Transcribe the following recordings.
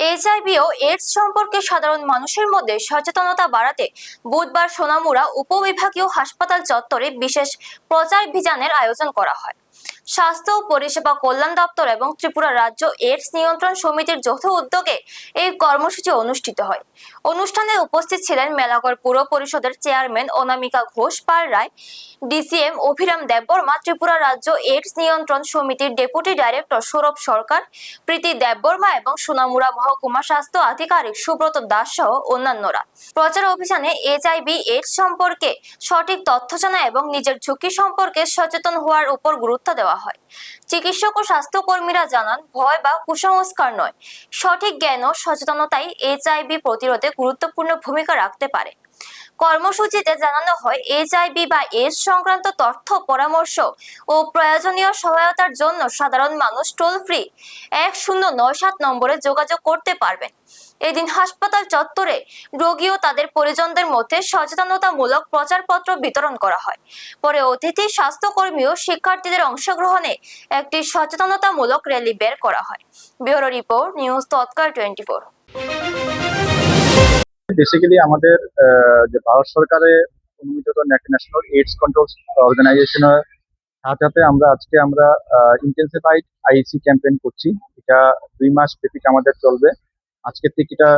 HIV ও AIDS সম্পর্কে সাধারণ মানুষের মধ্যে সচেতনতা বাড়াতে বুধবার সোনামুড়া উপবিভাগীয় হাসপাতাল চত্বরে বিশেষ প্রচারাভিযানের আয়োজন করা হয়। স্বাস্থ্য ও পরিষেবা কল্যাণ দপ্তর এবং ত্রিপুরা রাজ্য এইডস নিয়ন্ত্রণ সমিতির যৌথ উদ্যোগে এই কর্মসূচি অনুষ্ঠিত হয়। অনুষ্ঠানে উপস্থিত ছিলেন মেলাঘর পুর পরিষদের চেয়ারম্যান অনামিকা ঘোষ পাল রায়, ডিসিএম অভিরাম দেববর্মা, ত্রিপুরা রাজ্য এইডস নিয়ন্ত্রণ সমিতির ডেপুটি ডাইরেক্টর সৌরভ সরকার, প্রীতি দেববর্মা এবং সোনামুড়া মহকুমা স্বাস্থ্য আধিকারিক সুব্রত দাস সহ অন্যান্যরা। প্রচার অভিযানে এইচআইভি এইডস সম্পর্কে সঠিক তথ্য জানা এবং নিজের ঝুঁকি সম্পর্কে সচেতন হওয়ার উপর গুরুত্ব দেওয়া হয়। চিকিৎসক ও স্বাস্থ্যকর্মীরা জানান, ভয় বা কুসংস্কার নয়, সঠিক জ্ঞান ও সচেতনতাই এইচআইভি প্রতিরোধে গুরুত্বপূর্ণ ভূমিকা রাখতে পারে। কর্মসূচিতে জানানো হয়, এইচআইভি বা এইডস সংক্রান্ত তথ্য, পরামর্শ ও প্রয়োজনীয় সহায়তার জন্য সাধারণ মানুষ টোল ফ্রি 1097 নম্বরে যোগাযোগ করতে পারবেন। এদিন হাসপাতাল চত্বরে রোগী ও তাদের পরিজনদের মধ্যে সচেতনতামূলক প্রচারপত্র বিতরণ করা হয়। পরে অতিথি, স্বাস্থ্যকর্মী ও শিক্ষার্থীদের অংশগ্রহণে একটি সচেতনতামূলক র্যালি বের করা হয়। ব্যুরো রিপোর্ট, নিউজ তৎকাল 24। বেসিক্যালি আমাদের যে ভারত সরকারের অনুমোদিত ন্যাশনাল এইডস কন্ট্রোল অর্গানাইজেশনের সাথে আমরা ইন্টেন্সিফাইড আইসি ক্যাম্পেইন করছি। এটা 2 মাস ব্যাপী আমাদের চলবে। আজকে থেকে এটা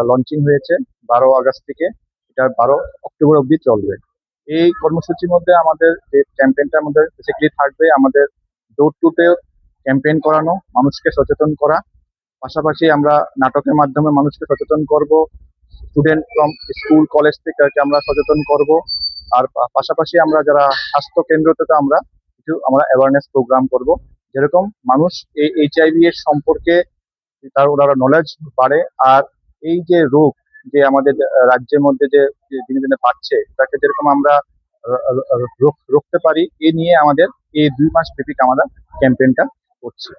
লঞ্চিং হয়েছে 12 আগস্ট থেকে, এটা 12 অক্টোবর অবধি চলবে। এই কর্মসূচির মধ্যে আমাদের যে ক্যাম্পেইনটা আমাদের বেসিক্যালি থাকবে, আমাদের ডোর টু ডোর ক্যাম্পেইন করানো, মানুষকে সচেতন করা। পাশাপাশি আমরা নাটকের মাধ্যমে মানুষকে সচেতন করব, স্টুডেন্ট ফ্রম স্কুল কলেজ থেকে আমরা সচেতন করব। আর পাশাপাশি আমরা যারা স্বাস্থ্য কেন্দ্রতে আমরা অ্যাওয়ারনেস প্রোগ্রাম করব, যেরকম মানুষ এই এইচআইভি এর সম্পর্কে ওরা নলেজ বাড়ে। আর এই যে রোগ যে আমাদের রাজ্যের মধ্যে যে দিনে দিনে বাড়ছে, তাকে যেরকম আমরা রুখতে পারি, এ নিয়ে আমাদের এই 2 মাস ব্যাপী আমরা ক্যাম্পেইনটা করছি।